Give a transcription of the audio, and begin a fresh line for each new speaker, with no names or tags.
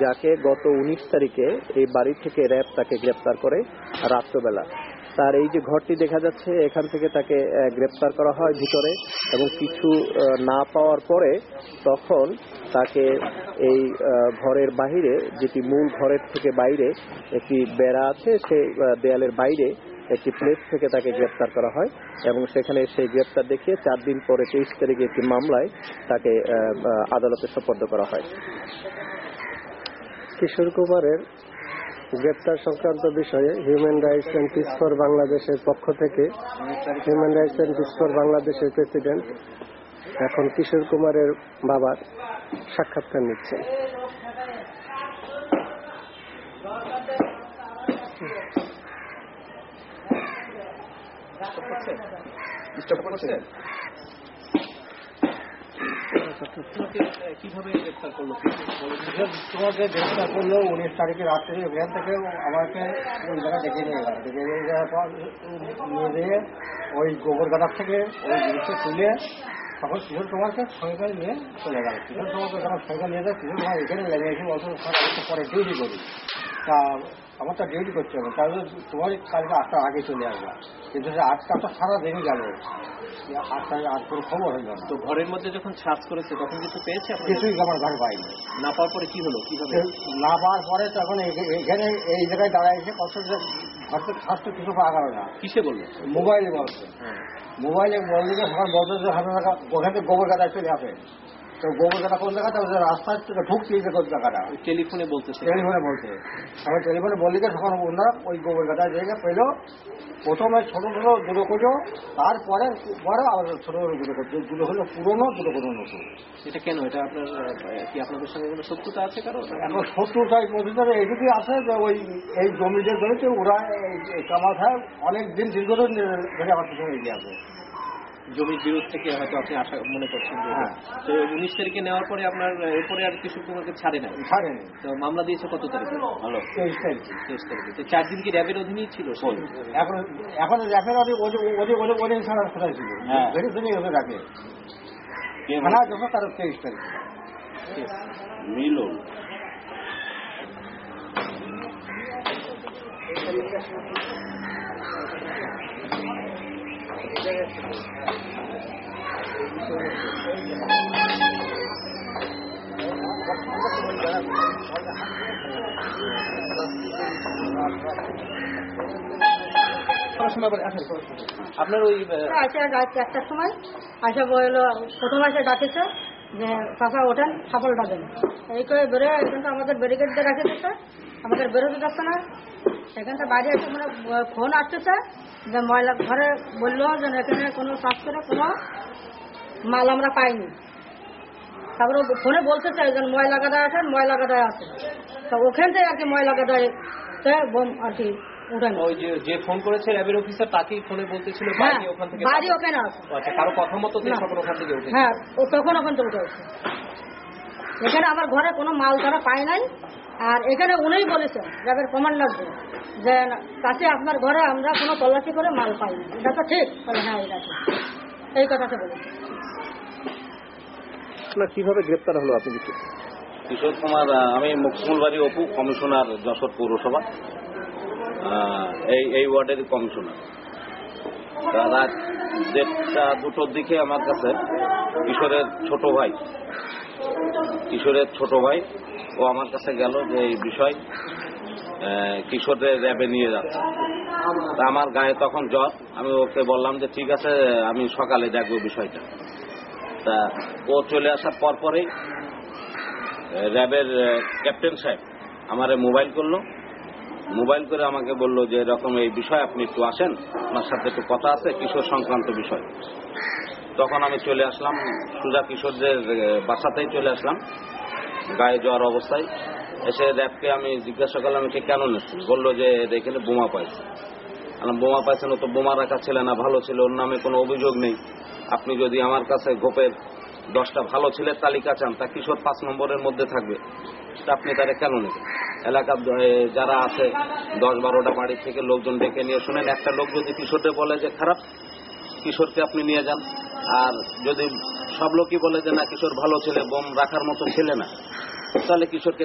যাকে গত 19 তারিখে এই বাড়ি থেকে র্যাব তাকে গ্রেপ্তার করে রাত্রবেলা। তার এই যে ঘরটি দেখা যাচ্ছে, এখান থেকে তাকে গ্রেপ্তার করা হয় ভিতরে, এবং কিছু না পাওয়ার পরে তখন তাকে এই ঘরের বাহিরে, যেটি মূল ঘরের থেকে বাইরে একটি বেড়া আছে, সেই দেয়ালের বাইরে একটি প্লেস থেকে তাকে গ্রেপ্তার করা হয়, এবং সেখানে সেই গ্রেপ্তার দেখিয়ে 4 দিন পরে 23 তারিখে একটি মামলায় তাকে আদালতে সোপর্দ করা হয়।
কিশোর কুমারের গ্রেপ্তার সংক্রান্ত বিষয়ে human rights and piece for বাংলাদেশের পক্ষ থেকে human rights and piece for বাংলাদেশের প্রেসিডেন্ট এখন কিশোর কুমারের বাবার সাক্ষাৎকার নিচ্ছেন।
কিভাবে গ্রেপ্তার করলো?
তোমাকে গ্রেপ্তার করলো 19 তারিখে রাত্রে। এখান থেকে আমাকে ওই জায়গায় ডেকে নিয়ে গেল। ডেকে নিয়ে যাওয়ার পর নিয়ে যেয়ে ওই গোবর গাদার থেকে ওই জিনিসটা তুলে তখন কিশোর কুমারকে সঙ্গে নিয়ে চলে গেল। কিশোর কুমারকে যখন সঙ্গে নিয়ে যায়, কিশোর কুমার এখানে লেগে এসে বছর পরে ডিউটি করি, তা আমার তো ডিউটি করতে হবে, তাহলে তোমার কালকে 8টার আগে চলে আসবে। কিন্তু 8টা সারা দিনই গেল, 8টায় আর কোনো খবর হয়ে গেল।
তো ঘরের মধ্যে যখন সার্চ করেছে তখন কিছু পেয়েছে?
কিছুই আমার ঘর পাইনি।
না পাওয়ার পরে কি হলো? কিভাবে
না পাওয়ার পরে তখন এখানে এই জায়গায় দাঁড়ায় এসে কত ঘর থেকে সার্চ কিছু পাওয়া গেল না।
কিসে বললো?
মোবাইলে বলছে। মোবাইলে বললে সকাল বলতে যে ওখান থেকে গোবর গাদায় চলে আসে। তো গোবর গাদা কোন জায়গাটা? রাস্তার থেকে ঢুকছে কোন জায়গাটা?
টেলিফোনে বলতে।
টেলিফোনে বলছে। আমার টেলিফোনে বললি তখন ওনারা ওই গোবর গাদার জায়গা পেল। প্রথমে ছোট ছোট দুটো করছো, তারপরে আবার ছোট ছোট দুটো করছো। দুটো হলো পুরোনো, দুটো কোনো নতুন।
এটা কেন? এটা আপনার কি আপনাদের সঙ্গে কোনো শত্রুতা আছে কারো?
এখন শত্রুতায় প্রতিটা এইটুকুই আছে যে ওই এই জমিতে ধরেছে ওরা কামাল সাহেব অনেক দিন দীর্ঘদিন ধরে আমার পিছনে এগিয়ে আছে।
জমির বিরোধ থেকে হয়তো আপনি আশা মনে করছেন। তো 19 তারিখে নেওয়ার পরে আপনার এরপরে আর কিশোর কুমারকে ছাড়েনি। তো মামলা দিয়েছে কত তারিখে?
23 তারিখে।
23 তারিখে। তো 4 দিন কি র্যাবের অধীনেই ছিল?
এখন র্যাবের ওদের ছাড়া কোথায় ছিল? ওদের রাখে থানা যখন তার 23 তারিখে
মিলন।
আপনার ওই
আসে রাত 1টার সময় আসা বললো, প্রথম আসে ডাকেছে যে কাকা ওঠেন, সাফলটা দেন। এই করে বেরোয়। এখানটা আমাদের ব্যারিকেড দিয়ে রাখে দিচ্ছে, আমাদের বেরোতে যাচ্ছে না। সেখানটা বাইরে এসে মানে ফোন আসতেছে যে ময়লা ঘরে বললো যে এখানে কোনো কাজ করে কোনো মাল আমরা পাইনি। তারপরে ফোনে বলতে চাই যে ময়লা গাদায় আছেন, ময়লা গাদায় আছে। তো ওখান থেকে আর কি ময়লা গাদায় বোম আর কি উঠানো।
ওই যে ফোন করেছে র্যাবের অফিসার, তাকেই ফোনে বলতেছিল বাড়ি ওখান থেকে।
বাড়ি ওখানে আছে।
আচ্ছা, কারো কথা মতো তখন ওখান থেকে উঠে?
হ্যাঁ, ও তখন ওখান থেকে উঠে আসছে। এখানে আমার ঘরে কোনো মাল তারা পায় নাই। আর এখানে উনিই বলেছেন র্যাবের কমান্ডার যে কাছে আপনার ঘরে আমরা কোনো তল্লাশি করে মাল পাইনি। এটা তো ঠিক? হ্যাঁ, এটা ঠিক। এই কথাটা বলেছে।
কিভাবে গ্রেপ্তার হলো আপনি?
কিশোর কুমার, আমি মুকমুলবাড়ি অপু, কমিশনার, যশোর পৌরসভা, এই ওয়ার্ডের কমিশনার। রাত 1:30-2টোর দিকে আমার কাছে কিশোরের ছোট ভাই ও আমার কাছে গেল যে এই বিষয় কিশোরের র্যাবে নিয়ে যাচ্ছে। তা আমার গায়ে তখন জ্বর। আমি ওকে বললাম যে ঠিক আছে, আমি সকালে দেখবো বিষয়টা। তা ও চলে আসার পরেই র্যাবের ক্যাপ্টেন সাহেব আমারে মোবাইল করলো। মোবাইল করে আমাকে বলল যে এরকম এই বিষয়, আপনি একটু আসেন, আপনার সাথে একটু কথা আছে কিশোর সংক্রান্ত বিষয়। তখন আমি চলে আসলাম, সুজা কিশোরদের বাসাতেই চলে আসলাম গায়ে জ্বর অবস্থায়। এসে র্যাবকে আমি জিজ্ঞাসা করলাম এটা কেন নিচ্ছেন? বললো যে এখানে বোমা পাইছে। বোমা পাইছেন, ও তো বোমা রাখা ছেলে না, ভালো ছিল, ওর নামে কোনো অভিযোগ নেই। আপনি যদি আমার কাছে গোপের 10টা ভালো ছেলের তালিকা চান, তা কিশোর 5 নম্বরের মধ্যে থাকবে, আপনি তারা কেন নেবেন? এলাকার যারা আছে 10-12টা বাড়ি থেকে লোকজন ডেকে নিয়ে শুনেন। একটা লোক যদি কিশোরকে বলে যে খারাপ, কিশোরকে আপনি নিয়ে যান। আর যদি সব লোকই বলে যে না কিশোর ভালো ছেলে, বোম রাখার মতো ছেলে না, তাহলে কিশোরকে